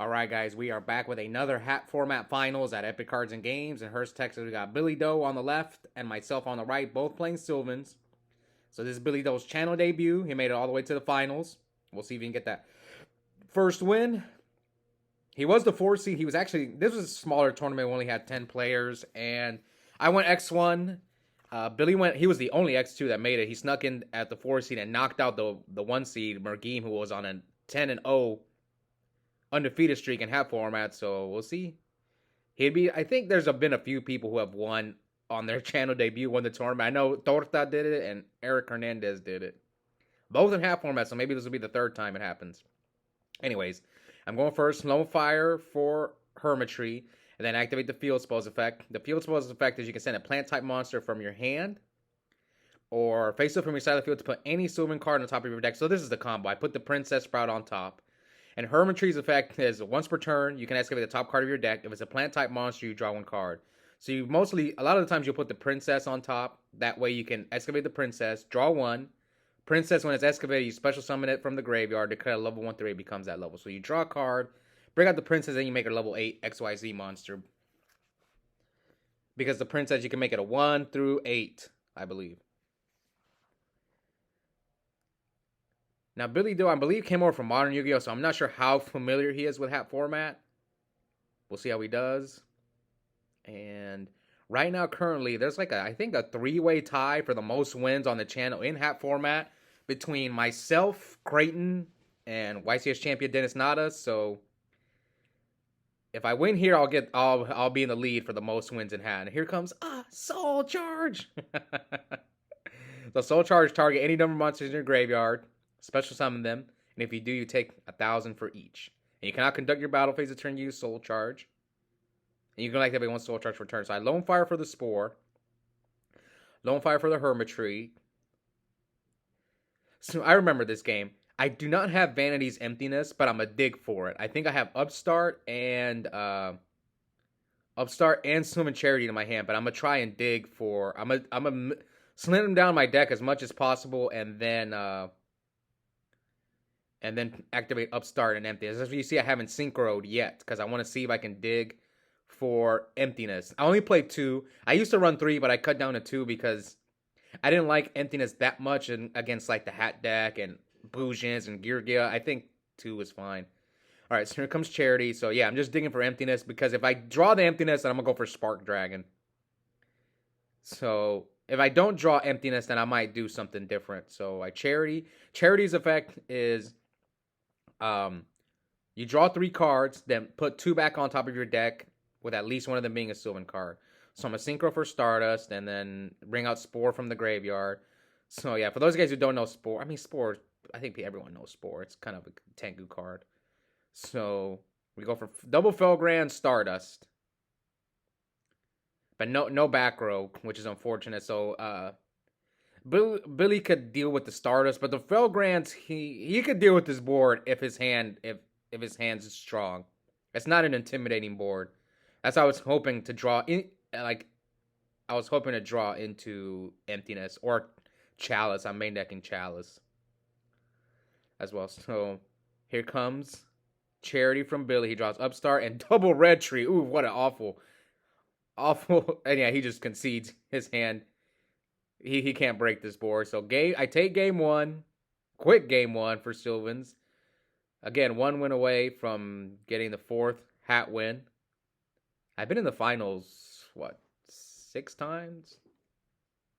All right, guys, we are back with another hat format finals at Epic Cards and Games. In Hurst, Texas, we got Billy Doe on the left and myself on the right, both playing Sylvans. So this is Billy Doe's channel debut. He made it all the way to the finals. We'll see if he can get that first win. He was the 4 seed. He was actually, this was a smaller tournament. We only had 10 players, and I went X1. Billy went, he was the only X2 that made it. He snuck in at the 4 seed and knocked out the 1 seed, Merguim, who was on a 10-0 undefeated streak in hat format. So we'll see. I think been a few people who have won on their channel debut, won the tournament. I know Torta did it and Eric Hernandez did it. Both in hat format, so maybe this will be the third time it happens. Anyways, I'm going first. Lone Fire for Hermitry, and then activate the Field Spells effect. The Field Spells effect is you can send a plant-type monster from your hand or face up from your side of the field to put any Sylvan card on the top of your deck. So this is the combo. I put the Princess Sprout on top. And Hermitry's effect is once per turn, you can excavate the top card of your deck. If it's a plant-type monster, you draw one card. So a lot of the times you'll put the Princess on top. That way you can excavate the Princess, draw one. Princess, when it's excavated, you special summon it from the graveyard, declare level 1 through 8 becomes that level. So you draw a card, bring out the Princess, and you make her level 8 XYZ monster. Because the Princess, you can make it a 1 through 8, I believe. Now, Billy Doe, I believe, came over from Modern Yu-Gi-Oh!, so I'm not sure how familiar he is with hat format. We'll see how he does. And right now, currently, there's I think a 3-way tie for the most wins on the channel in hat format between myself, Creighton, and YCS champion Dennis Nada. So if I win here, I'll be in the lead for the most wins in hat. And here comes Soul Charge. The Soul Charge target any number of monsters in your graveyard. Special summon them, and if you do, you take 1,000 for each. And you cannot conduct your battle phase of turn use Soul Charge. And you can activate one Soul Charge per turn. So I Lone Fire for the Spore. Lone Fire for the Hermitry. So I remember this game. I do not have Vanity's Emptiness, but I'm a dig for it. I think I have Upstart and Sylvan Charity in my hand, but I'm gonna try and dig for. I'm gonna slim them down my deck as much as possible, and then activate Upstart and Emptiness. As you see, I haven't synchroed yet because I want to see if I can dig for Emptiness. I only played 2. I used to run 3, but I cut down to 2 because I didn't like Emptiness that much against the Hat deck and Boujins and Geargia. I think 2 is fine. All right, so here comes Charity. So yeah, I'm just digging for Emptiness because if I draw the Emptiness, then I'm going to go for Spark Dragon. So if I don't draw Emptiness, then I might do something different. So I Charity. Charity's effect is you draw 3 cards, then put 2 back on top of your deck with at least one of them being a Sylvan card. So I'm a Synchro for Stardust, and then bring out Spore from the graveyard. So yeah, for those guys who don't know Spore, Spore, I think everyone knows Spore. It's kind of a Tengu card. So we go for double Felgrand Stardust. But no back row, which is unfortunate. So Billy could deal with the Stardust, but the Felgrands, he could deal with this board if his hands is strong. It's not an intimidating board. That's how I was hoping to draw in. I was hoping to draw into Emptiness or Chalice. I'm main decking Chalice as well. So here comes Charity from Billy. He draws Upstart and double Red Tree. Ooh, what an awful. And yeah, he just concedes his hand. He can't break this board. So I take game 1. Quick game 1 for Sylvans. Again, 1 win away from getting the 4th hat win. I've been in the finals, 6 times?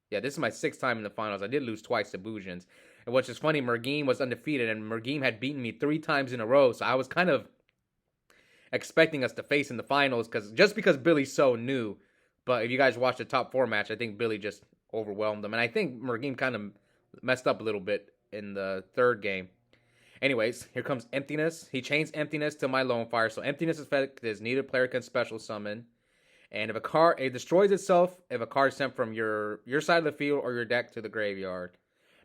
Yeah, this is my 6th time in the finals. I did lose twice to Boujins. And what's just funny, Merguim was undefeated, and Merguim had beaten me 3 times in a row. So I was kind of expecting us to face in the finals because Billy's so new. But if you guys watch the top 4 match, I think Billy just overwhelmed him. And I think Merguim kind of messed up a little bit in the 3rd game. Anyways, here comes Emptiness. He chains Emptiness to my Lone Fire. So Emptiness effect is neither player can special summon. And if it destroys itself if a card is sent from your side of the field or your deck to the graveyard.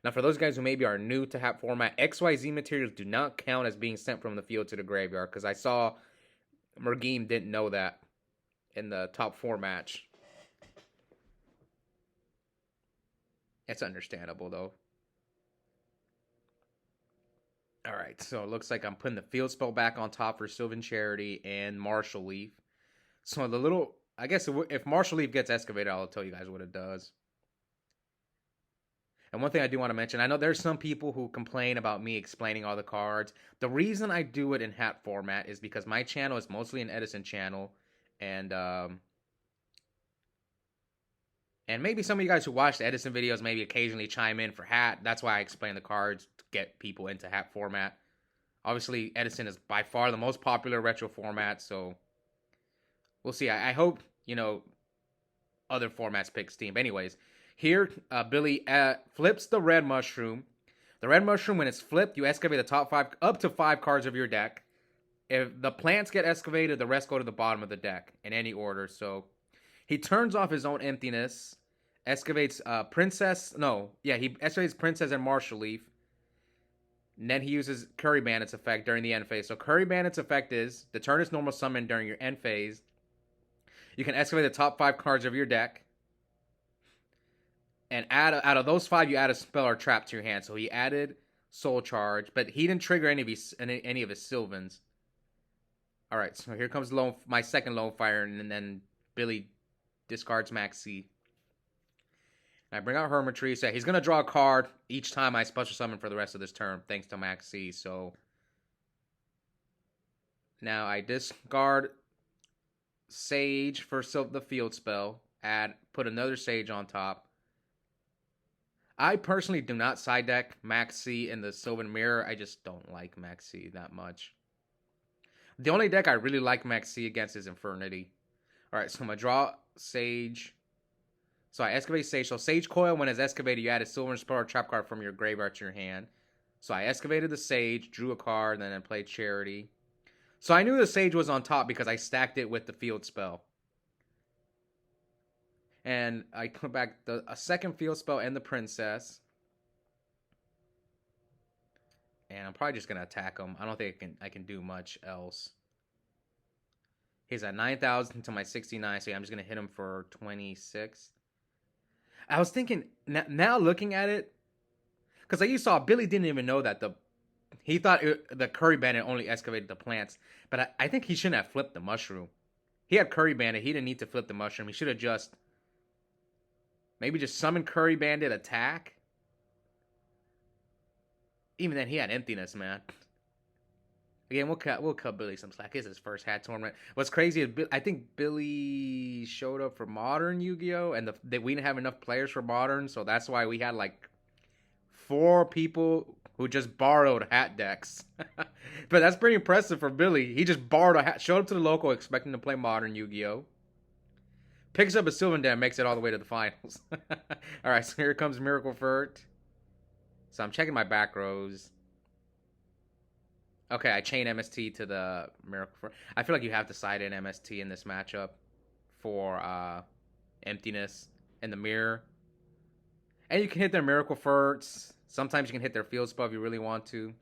Now, for those guys who maybe are new to hat format, XYZ materials do not count as being sent from the field to the graveyard. Because I saw Merguim didn't know that in the top 4 match. It's understandable, though. All right, so it looks like I'm putting the field spell back on top for Sylvan Charity and Marshall Leaf. So the little, I guess if Marshall Leaf gets excavated, I'll tell you guys what it does. And one thing I do want to mention, I know there's some people who complain about me explaining all the cards. The reason I do it in hat format is because my channel is mostly an Edison channel, and maybe some of you guys who watch the Edison videos maybe occasionally chime in for hat. That's why I explain the cards to get people into hat format. Obviously, Edison is by far the most popular retro format, so we'll see. I hope, other formats pick Steam. But anyways, here, Billy flips the red mushroom. The red mushroom, when it's flipped, you excavate the top 5, up to 5 cards of your deck. If the plants get excavated, the rest go to the bottom of the deck in any order. So he turns off his own emptiness, excavates he excavates Princess and Marshall Leaf. And then he uses Curry Bandit's effect during the end phase. So Curry Bandit's effect is, the turn is normal summon during your end phase. You can excavate the top 5 cards of your deck. And out of those 5, you add a spell or trap to your hand. So he added Soul Charge, but he didn't trigger any of his Sylvans. All right, so here comes my second Lone Fire, and then Billy discards Maxi. I bring out Hermitry. So he's going to draw a card each time I special summon for the rest of this turn, thanks to Maxi. So now I discard Sage for the field spell. Put another Sage on top. I personally do not side deck Maxi in the Sylvan Mirror. I just don't like Maxi that much. The only deck I really like Maxi against is Infernity. Alright, so I'm going to draw Sage. So I excavate Sage. So Sage Coil, when it's excavated, you add a Sylvan Spell or Trap card from your graveyard to your hand. So I excavated the Sage, drew a card, and then played Charity. So I knew the Sage was on top because I stacked it with the field spell. And I put back a second field spell and the Princess. And I'm probably just going to attack him. I don't think I can do much else. He's at 9,000 to my 69, so yeah, I'm just going to hit him for 26. I was thinking, now looking at it, because like you saw, Billy didn't even know that he thought the Curry Bandit only excavated the plants. But I think he shouldn't have flipped the mushroom. He had Curry Bandit. He didn't need to flip the mushroom. He should have maybe just summon Curry Bandit, attack. Even then, he had emptiness, man. Again, we'll cut Billy some slack. It's his first hat tournament. What's crazy is I think Billy showed up for Modern Yu-Gi-Oh! And we didn't have enough players for Modern, so that's why we had like 4 people who just borrowed hat decks. But that's pretty impressive for Billy. He just borrowed a hat, showed up to the local expecting to play Modern Yu-Gi-Oh! Picks up a Sylvan Dam, makes it all the way to the finals. Alright, so here comes Miracle Furt. So I'm checking my back rows. Okay, I chain MST to the Miracle Furt. I feel like you have to side in MST in this matchup for emptiness in the mirror. And you can hit their Miracle Furts. Sometimes you can hit their field spell if you really want to.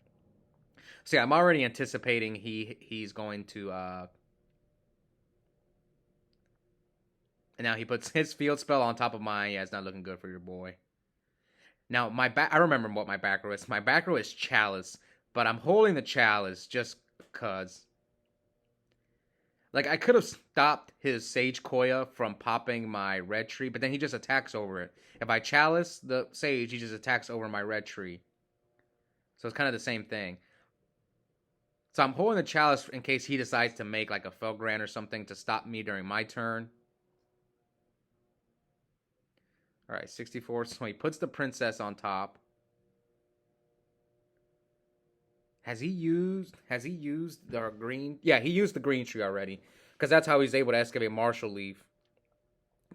So yeah, I'm already anticipating he's going to... And now he puts his field spell on top of mine. Yeah, it's not looking good for your boy. Now, I remember what my back row is. My back row is Chalice. But I'm holding the Chalice just because. Like, I could have stopped his Sage Koya from popping my red tree, but then he just attacks over it. If I Chalice the Sage, he just attacks over my red tree. So it's kind of the same thing. So I'm holding the Chalice in case he decides to make like a Felgrand or something to stop me during my turn. Alright, 64. So he puts the Princess on top. Has he used the green? Yeah, he used the green tree already. Because that's how he's able to excavate Marshall Leaf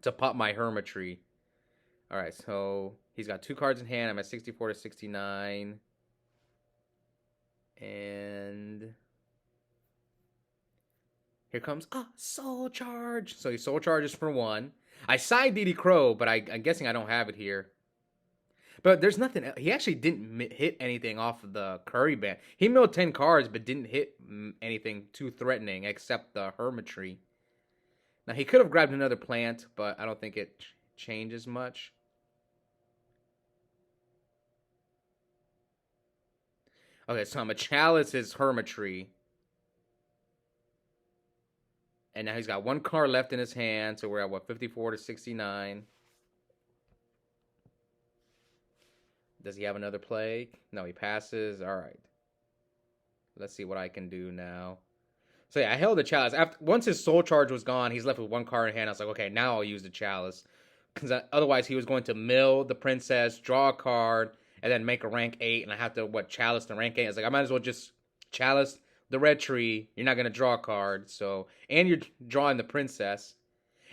to pop my Hermitry. Alright, so he's got 2 cards in hand. I'm at 64 to 69. And here comes Soul Charge. So he Soul Charges for 1. I side DD Crow, but I'm guessing I don't have it here. But there's nothing. He actually didn't hit anything off of the Curry Band. He milled 10 cards, but didn't hit anything too threatening except the Hermitry. Now, he could have grabbed another plant, but I don't think it changes much. Okay, so I'm a chalice his hermitry. And now he's got one card left in his hand. So we're at what, 54 to 69. Does he have another play? No, he passes. All right. Let's see what I can do now. So yeah, I held the chalice. After once his soul charge was gone, he's left with one card in hand. I was like, okay, now I'll use the chalice, because otherwise he was going to mill the princess, draw a card, and then make a rank 8, and I have to chalice the rank 8. I was like, I might as well just chalice the red tree. You're not gonna draw a card, so and you're drawing the princess.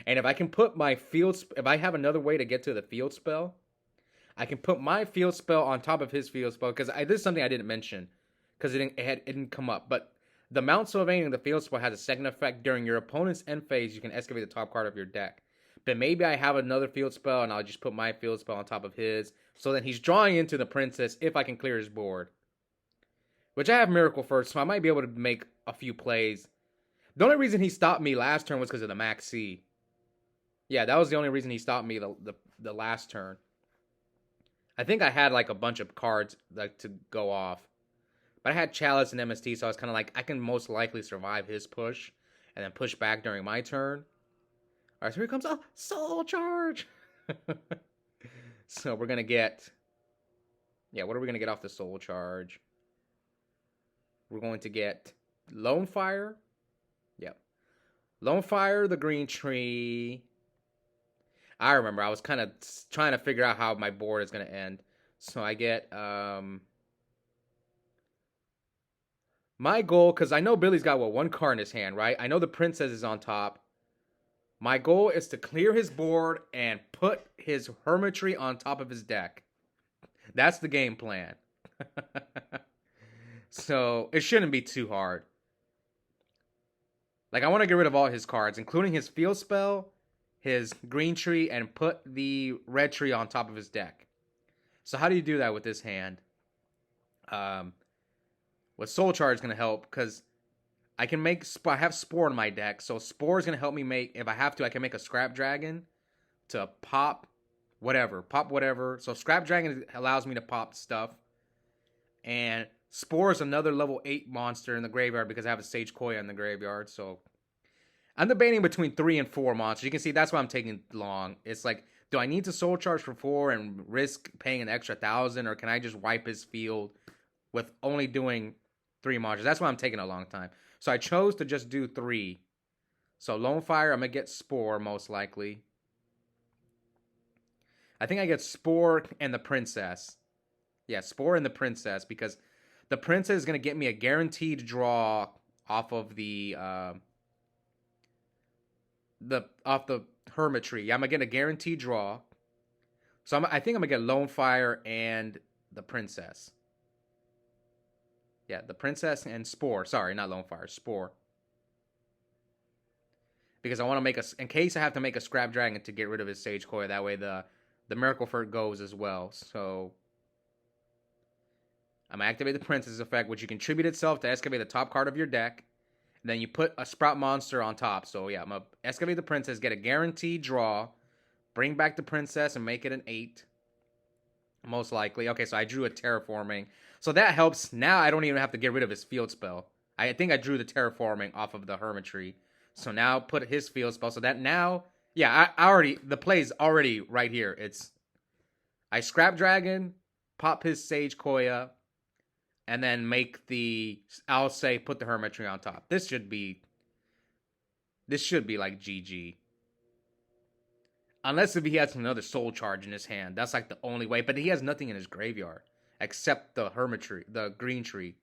And if I can put my field, if I have another way to get to the field spell, I can put my field spell on top of his field spell, because this is something I didn't mention because it didn't come up. But the Mount Sylvain, the field spell, has a second effect. During your opponent's end phase, you can excavate the top card of your deck. But maybe I have another field spell, and I'll just put my field spell on top of his. So then he's drawing into the princess if I can clear his board. Which I have Miracle first, so I might be able to make a few plays. The only reason he stopped me last turn was because of the Max C. Yeah, that was the only reason he stopped me the last turn. I think I had like a bunch of cards like to go off. But I had Chalice and MST, so I was kind of like, I can most likely survive his push and then push back during my turn. All right, so here comes a Soul Charge. So we're going to get... Yeah, what are we going to get off the Soul Charge? We're going to get Lone Fire. Yep. Lone Fire, the green tree. I remember, I was kind of trying to figure out how my board is going to end. So I get... My goal, because I know Billy's got, one card in his hand, right? I know the princess is on top. My goal is to clear his board and put his hermitry on top of his deck. That's the game plan. So, it shouldn't be too hard. Like, I want to get rid of all his cards, including his field spell, his green tree, and put the red tree on top of his deck. So, how do you do that with this hand? With Soul Charge is going to help, because I have Spore in my deck, so Spore is going to help me make, if I have to, I can make a Scrap Dragon to pop whatever. So Scrap Dragon allows me to pop stuff, and Spore is another level 8 monster in the graveyard, because I have a Sage Koya in the graveyard, so I'm debating between 3 and 4 monsters. You can see that's why I'm taking long. It's like, do I need to Soul Charge for 4 and risk paying an extra 1,000, or can I just wipe his field with only doing 3 monsters? That's why I'm taking a long time. So I chose to just do 3. So Lone Fire, I'm going to get Spore most likely. I think I get Spore and the Princess. Yeah, Spore and the Princess, because the Princess is going to get me a guaranteed draw off of the Hermitry. Yeah, I'm going to get a guaranteed draw. So I think I'm going to get Lone Fire and the Princess. Yeah, the Princess and Spore. Sorry, not Lone Fire. Spore. Because I want to make in case I have to make a Scrap Dragon to get rid of his Sage Koya. That way the Miracle Furt goes as well. So I'm going to activate the Princess effect, which you contribute itself to excavate the top card of your deck. And then you put a Sprout Monster on top. So yeah, I'm going to excavate the Princess, get a guaranteed draw, bring back the Princess and make it an 8. Most likely. Okay, so I drew a Terraforming. So that helps. Now I don't even have to get rid of his field spell. I think I drew the Terraforming off of the Hermitry. So now put his field spell. So that now, yeah, the play's already right here. I Scrap Dragon, pop his Sage Koya, and then make I'll say put the Hermitry on top. This should be like GG. Unless if he has another Soul Charge in his hand. That's like the only way. But he has nothing in his graveyard. Except the Hermitry, the green tree.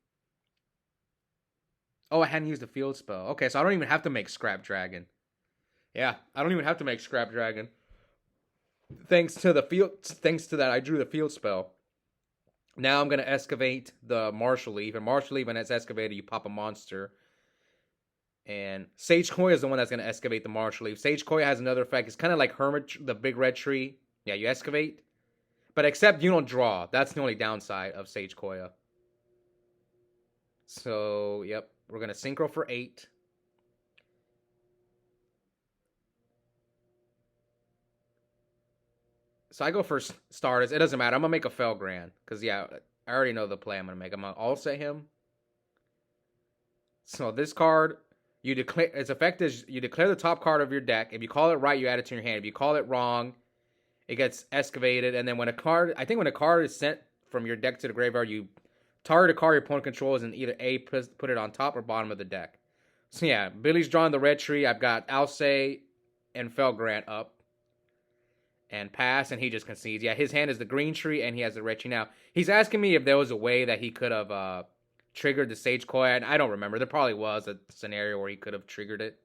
Oh, I hadn't used the field spell. Okay, so I don't even have to make Scrap Dragon. Yeah, I don't even have to make Scrap Dragon. Thanks to that, I drew the field spell. Now I'm going to excavate the Martial Leaf. And Martial Leaf, when it's excavated, you pop a monster. And Sage Koya is the one that's going to excavate the Martial Leaf. Sage Koya has another effect. It's kind of like the big red tree. Yeah, you excavate. But except you don't draw. That's the only downside of Sage Koya. So, yep. We're going to Synchro for 8. So I go for starters. It doesn't matter. I'm going to make a Felgrand. Because, yeah, I already know the play I'm gonna make. I'm gonna all-set him. So this card, you declare its effect is you declare the top card of your deck. If you call it right, you add it to your hand. If you call it wrong, it gets excavated. And then when a card, I think when a card is sent from your deck to the graveyard, you target a card your opponent controls and either A, put it on top or bottom of the deck. So yeah, Billy's drawing the red tree. I've got Alcei and Felgrant up. And pass, and he just concedes. Yeah, his hand is the green tree, and he has the red tree. Now, he's asking me if there was a way that he could have triggered the Sage Coil. I don't remember. There probably was a scenario where he could have triggered it.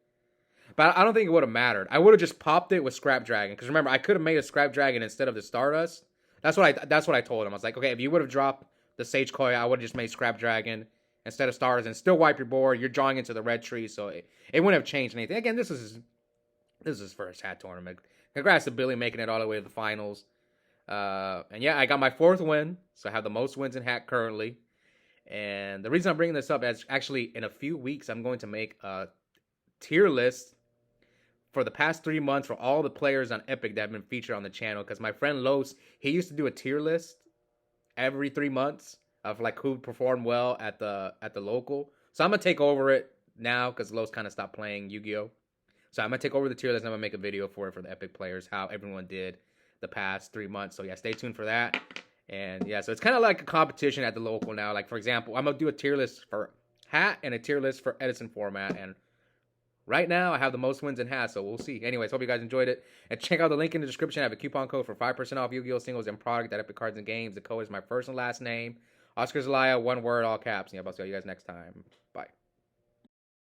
But I don't think it would have mattered. I would have just popped it with Scrap Dragon. Because remember, I could have made a Scrap Dragon instead of the Stardust. That's what I told him. I was like, okay, if you would have dropped the Sage Coil, I would have just made Scrap Dragon instead of Stardust and still wipe your board. You're drawing into the red tree, so it wouldn't have changed anything. Again, this is his first hat tournament. Congrats to Billy making it all the way to the finals. And yeah, I got my 4th win, so I have the most wins in hat currently. And the reason I'm bringing this up is actually in a few weeks, I'm going to make a tier list for the past 3 months for all the players on Epic that have been featured on the channel. Because my friend Los, he used to do a tier list every 3 months of like who performed well at the local. So I'm gonna take over it now because Los kind of stopped playing Yu-Gi-Oh! So I'm going to take over the tier list and I'm going to make a video for the Epic players, how everyone did the past 3 months. So yeah, stay tuned for that. And yeah, so it's kind of like a competition at the local now. Like for example, I'm going to do a tier list for hat and a tier list for Edison format. And right now I have the most wins in hat, so we'll see. Anyways, hope you guys enjoyed it. And check out the link in the description. I have a coupon code for 5% off Yu-Gi-Oh! Singles and product at Epic Cards and Games. The code is my first and last name, Oscar Zelaya, one word, all caps. And yeah, I'll see you guys next time. Bye.